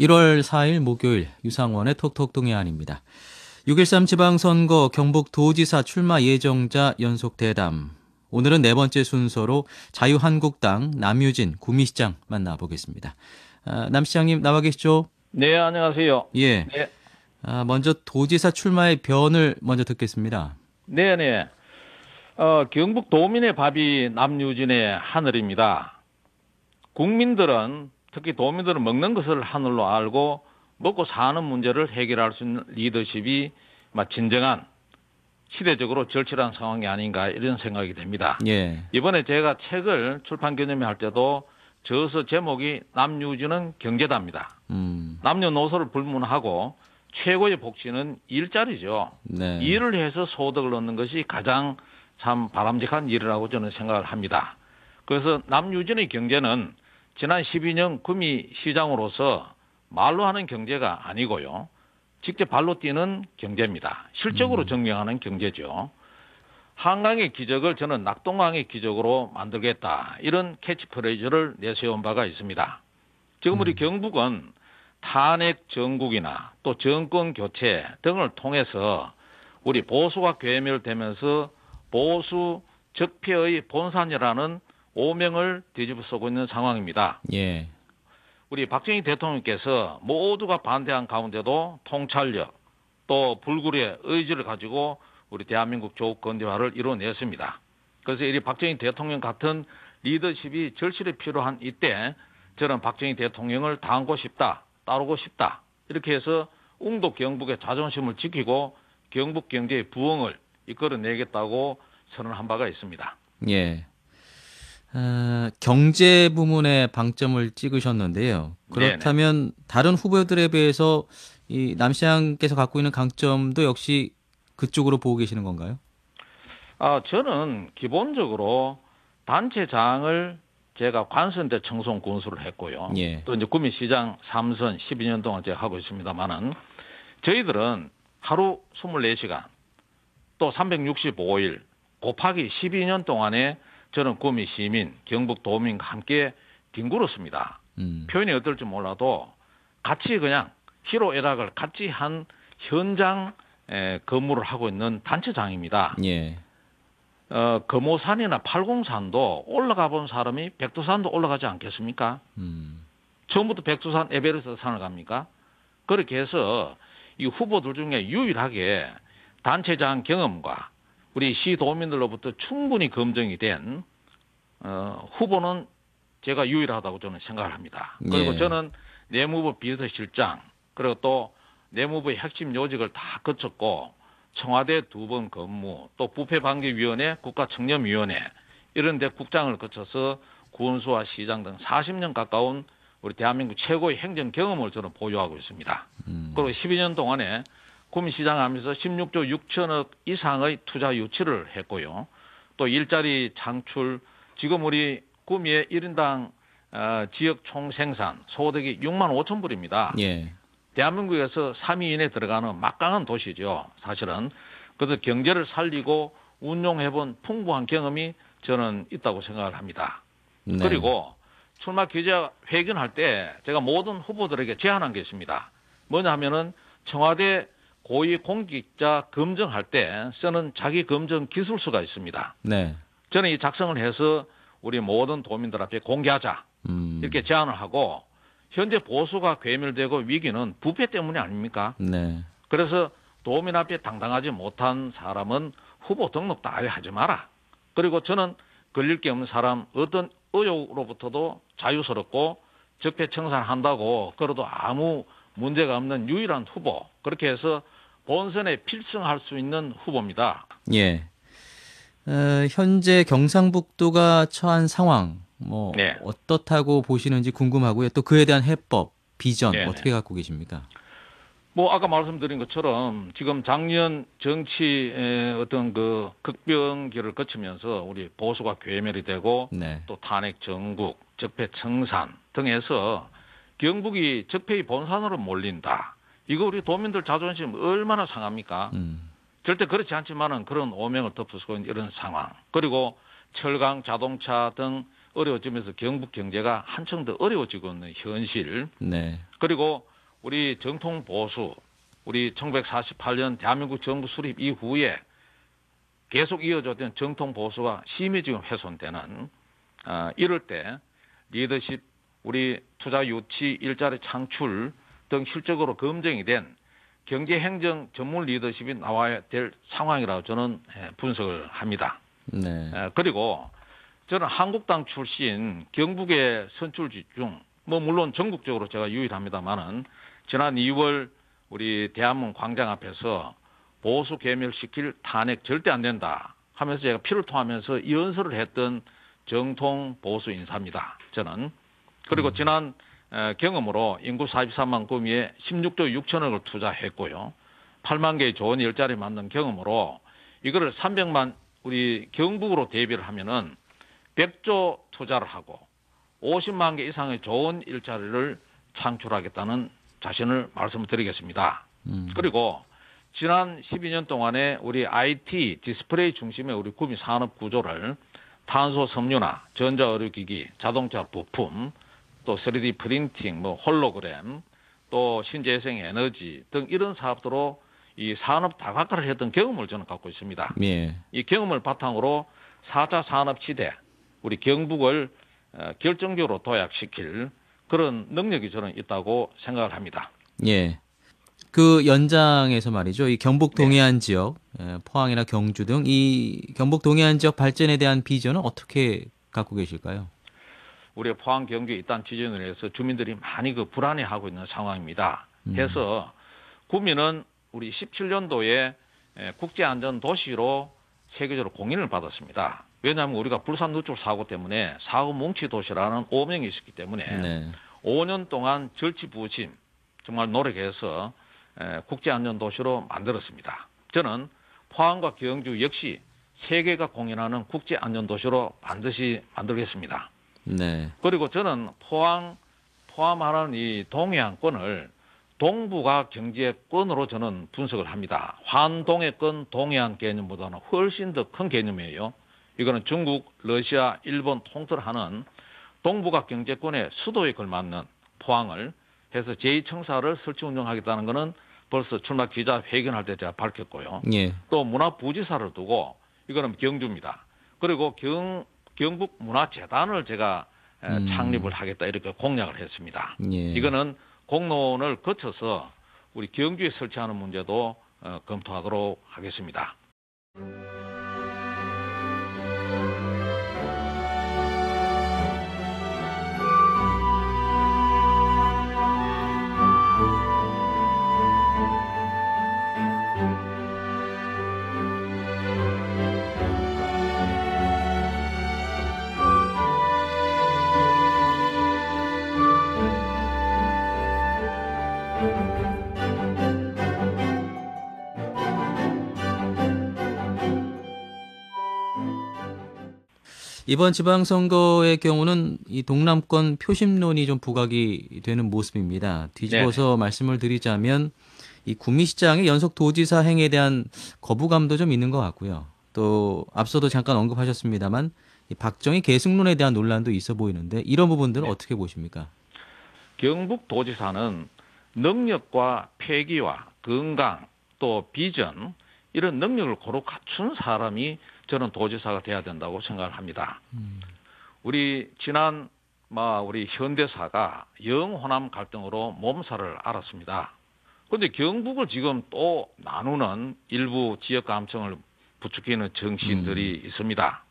1월 4일 목요일 유상원의 톡톡 동해안입니다. 6.13 지방선거 경북도지사 출마 예정자 연속 대담. 오늘은 네 번째 순서로 자유한국당 남유진 구미시장 만나보겠습니다. 남 시장님 나와 계시죠? 네, 안녕하세요. 예. 네, 먼저 도지사 출마의 변을 먼저 듣겠습니다. 네네. 경북 도민의 밥이 남유진의 하늘입니다. 국민들은, 특히 도민들은 먹는 것을 하늘로 알고 먹고 사는 문제를 해결할 수 있는 리더십이 진정한 시대적으로 절실한 상황이 아닌가 이런 생각이 됩니다. 예. 이번에 제가 책을 출판 기념회 할 때도 저서 제목이 남유진은 경제다입니다. 남녀노소를 불문하고 최고의 복지는 일자리죠. 네. 일을 해서 소득을 얻는 것이 가장 참 바람직한 일이라고 저는 생각을 합니다. 그래서 남유진의 경제는 지난 12년 구미 시장으로서 말로 하는 경제가 아니고요. 직접 발로 뛰는 경제입니다. 실적으로 증명하는 경제죠. 한강의 기적을 저는 낙동강의 기적으로 만들겠다. 이런 캐치프레이즈를 내세운 바가 있습니다. 지금 우리 경북은 탄핵 정국이나 또 정권 교체 등을 통해서 우리 보수가 괴멸되면서 보수 적폐의 본산이라는 오명을 뒤집어쓰고 있는 상황입니다. 예. 우리 박정희 대통령께서 모두가 반대한 가운데도 통찰력 또 불굴의 의지를 가지고 우리 대한민국 조국 건대화를 이뤄냈습니다. 그래서 이 박정희 대통령 같은 리더십이 절실히 필요한 이때 저는 박정희 대통령을 당하고 싶다, 따르고 싶다 이렇게 해서 웅도 경북의 자존심을 지키고 경북 경제의 부흥을 이끌어내겠다고 선언한 바가 있습니다. 예. 경제 부문에 방점을 찍으셨는데요. 그렇다면 다른 후보들에 비해서 이 남 시장께서 갖고 있는 강점도 역시 그쪽으로 보고 계시는 건가요? 저는 기본적으로 단체장을 제가 관선대 청송 군수를 했고요. 예. 또 이제 구미시장 3선 12년 동안 제가 하고 있습니다만은 저희들은 하루 24시간 또 365일 곱하기 12년 동안에 저는 구미 시민, 경북 도민과 함께 뒹굴었습니다. 표현이 어떨지 몰라도 같이 그냥 희로애락을 같이 한 현장 근무를 하고 있는 단체장입니다. 예. 금오산이나 팔공산도 올라가 본 사람이 백두산도 올라가지 않겠습니까? 처음부터 백두산 에베레스트 산을 갑니까? 그렇게 해서 이 후보들 중에 유일하게 단체장 경험과 우리 시도민들로부터 충분히 검증이 된 후보는 제가 유일하다고 저는 생각을 합니다. 그리고 저는 내무부 비서실장 그리고 또 내무부의 핵심 요직을 다 거쳤고 청와대 2번 근무 또 부패방지위원회 국가청렴위원회 이런 데 국장을 거쳐서 군수와 시장 등 40년 가까운 우리 대한민국 최고의 행정 경험을 저는 보유하고 있습니다. 그리고 12년 동안에 구미시장 하면서 16조 6천억 이상의 투자 유치를 했고요. 또 일자리 창출, 지금 우리 구미의 1인당 지역 총생산 소득이 6만 5천 불입니다. 예. 대한민국에서 3위 이내에 들어가는 막강한 도시죠. 사실은. 그래서 경제를 살리고 운용해본 풍부한 경험이 저는 있다고 생각을 합니다. 네. 그리고 출마 기자회견할 때 제가 모든 후보들에게 제안한 게 있습니다. 뭐냐 하면은 청와대 고위공직자 검증할 때 쓰는 자기 검증 기술서가 있습니다. 네. 저는 이 작성을 해서 우리 모든 도민들 앞에 공개하자 이렇게 제안을 하고 현재 보수가 괴멸되고 위기는 부패 때문이 아닙니까? 네. 그래서 도민 앞에 당당하지 못한 사람은 후보 등록도 아예 하지 마라. 그리고 저는 걸릴 게 없는 사람 어떤 의혹으로부터도 자유스럽고 적폐청산한다고 그래도 아무 문제가 없는 유일한 후보 그렇게 해서 본선에 필승할 수 있는 후보입니다. 예. 현재 경상북도가 처한 상황 어떻다고 보시는지 궁금하고요. 또 그에 대한 해법, 비전 어떻게 갖고 계십니까? 아까 말씀드린 것처럼 지금 작년 정치의 어떤 그 극병기를 거치면서 우리 보수가 괴멸이 되고 또 탄핵 정국, 적폐 청산 등에서 경북이 적폐의 본산으로 몰린다. 이거 우리 도민들 자존심 얼마나 상합니까? 절대 그렇지 않지만은 그런 오명을 덮어쓰고 있는 이런 상황. 그리고 철강, 자동차 등 어려워지면서 경북 경제가 한층 더 어려워지고 있는 현실. 네. 그리고 우리 정통 보수, 우리 1948년 대한민국 정부 수립 이후에 계속 이어졌던 정통 보수가 심히 지금 훼손되는 이럴 때 리더십, 우리 투자 유치, 일자리 창출 등 실적으로 검증이 된 경제행정 전문 리더십이 나와야 될 상황이라고 저는 분석을 합니다. 네. 그리고 저는 한국당 출신 경북의 선출직 중, 물론 전국적으로 제가 유일합니다만은 지난 2월 우리 대한문 광장 앞에서 보수 괴멸시킬 탄핵 절대 안 된다 하면서 제가 피를 토하면서 연설을 했던 정통 보수 인사입니다. 저는. 그리고 지난 경험으로 인구 43만 구미에 16조 6천억을 투자했고요. 8만 개의 좋은 일자리 만든 경험으로 이거를 300만 우리 경북으로 대비를 하면은 100조 투자를 하고 50만 개 이상의 좋은 일자리를 창출하겠다는 자신을 말씀드리겠습니다. 그리고 지난 12년 동안에 우리 IT 디스플레이 중심의 우리 구미 산업 구조를 탄소 섬유나 전자의료기기, 자동차 부품, 또 3D 프린팅, 홀로그램, 또 신재생 에너지 등 이런 사업들로 이 산업 다각화를 했던 경험을 저는 갖고 있습니다. 예. 이 경험을 바탕으로 4차 산업 시대, 우리 경북을 결정적으로 도약시킬 그런 능력이 저는 있다고 생각을 합니다. 예. 그 연장에서 말이죠. 이 경북 동해안 지역, 포항이나 경주 등 이 경북 동해안 지역 발전에 대한 비전은 어떻게 갖고 계실까요? 우리 포항 경주에 일단 지정을 해서 주민들이 많이 불안해하고 있는 상황입니다. 그래서 구미는 우리 17년도에 국제안전도시로 세계적으로 공인을 받았습니다. 왜냐하면 우리가 불산 누출 사고 때문에 사고 뭉치 도시라는 오명이 있었기 때문에 네. 5년 동안 절치부심 정말 노력해서 국제안전도시로 만들었습니다. 저는 포항과 경주 역시 세계가 공인하는 국제안전도시로 반드시 만들겠습니다. 네. 그리고 저는 포함하는 이 동해안권을 동북아 경제권으로 저는 분석을 합니다. 환동해권 동해안 개념보다는 훨씬 더 큰 개념이에요. 이거는 중국, 러시아, 일본 통틀하는 동북아 경제권의 수도에 걸맞는 포항을 해서 제2청사를 설치 운영하겠다는 것은 벌써 출마 기자회견할 때 제가 밝혔고요. 예. 또 문화부지사를 두고 이거는 경주입니다. 그리고 경북 문화재단을 제가 창립을 하겠다 이렇게 공약을 했습니다. 예. 이거는 공론을 거쳐서 우리 경주에 설치하는 문제도 검토하도록 하겠습니다. 이번 지방선거의 경우는 이 동남권 표심론이 좀 부각이 되는 모습입니다. 뒤집어서 말씀을 드리자면 이 구미시장의 연속 도지사 행에 대한 거부감도 좀 있는 것 같고요. 또 앞서도 잠깐 언급하셨습니다만 이 박정희 계승론에 대한 논란도 있어 보이는데 이런 부분들은 어떻게 보십니까? 경북도지사는 능력과 패기와 건강 또 비전 이런 능력을 고루 갖춘 사람이 저는 도지사가 돼야 된다고 생각을 합니다. 우리 지난 우리 현대사가 영호남 갈등으로 몸살을 앓았습니다. 그런데 경북을 지금 또 나누는 일부 지역 감정을 부추기는 정치인들이 있습니다.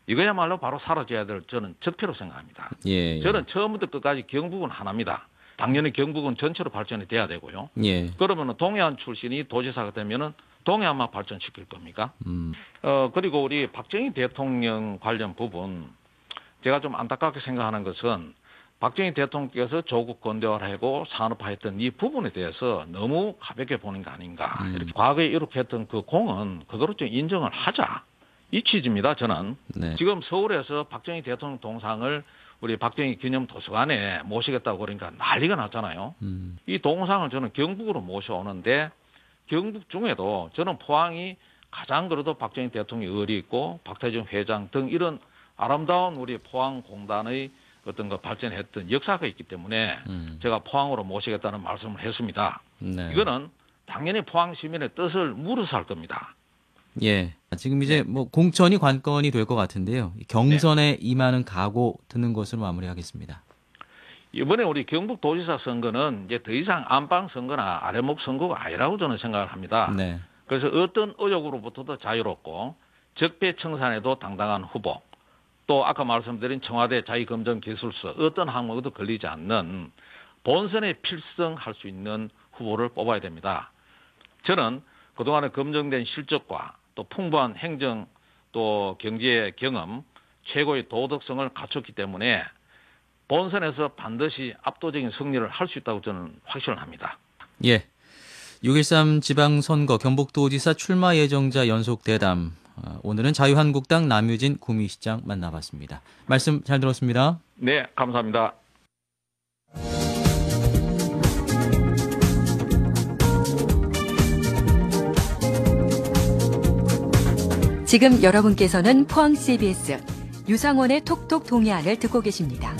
이거야말로 바로 사라져야 될 저는 적폐로 생각합니다. 예. 저는 처음부터 끝까지 경북은 하나입니다. 당연히 경북은 전체로 발전이 돼야 되고요. 예. 그러면 동해안 출신이 도지사가 되면은 동해안만 발전시킬 겁니까? 그리고 우리 박정희 대통령 관련 부분 제가 좀 안타깝게 생각하는 것은 박정희 대통령께서 조국 건대화하고 산업화했던 이 부분에 대해서 너무 가볍게 보는 거 아닌가. 이렇게 과거에 이렇게 했던 그 공은 그거로 좀 인정을 하자. 이 취지입니다. 저는. 네. 지금 서울에서 박정희 대통령 동상을 우리 박정희 기념 도서관에 모시겠다고 그러니까 난리가 났잖아요. 이 동상을 저는 경북으로 모셔오는데 경북 중에도 저는 포항이 가장 그래도 박정희 대통령이 의리 있고 박태준 회장 등 이런 아름다운 우리 포항공단의 어떤 그 발전했던 역사가 있기 때문에 제가 포항으로 모시겠다는 말씀을 했습니다. 네. 이거는 당연히 포항 시민의 뜻을 물어서 할 겁니다. 예. 지금 이제 뭐 공천이 관건이 될 것 같은데요. 경선에 임하는 각오 듣는 것으로 마무리하겠습니다. 이번에 우리 경북도지사 선거는 이제 더 이상 안방 선거나 아래목 선거가 아니라고 저는 생각을 합니다. 네. 그래서 어떤 의혹으로부터도 자유롭고 적폐청산에도 당당한 후보, 또 아까 말씀드린 청와대 자기검증기술서 어떤 항목에도 걸리지 않는 본선에 필승할 수 있는 후보를 뽑아야 됩니다. 저는 그동안에 검증된 실적과 또 풍부한 행정 또 경제 경험, 최고의 도덕성을 갖췄기 때문에 본선에서 반드시 압도적인 승리를 할 수 있다고 저는 확신을 합니다. 예. 6.13 지방선거 경북도지사 출마 예정자 연속 대담. 오늘은 자유한국당 남유진 구미시장 만나봤습니다. 말씀 잘 들었습니다. 네, 감사합니다. 지금 여러분께서는 포항 CBS 유상원의 톡톡 동해안을 듣고 계십니다.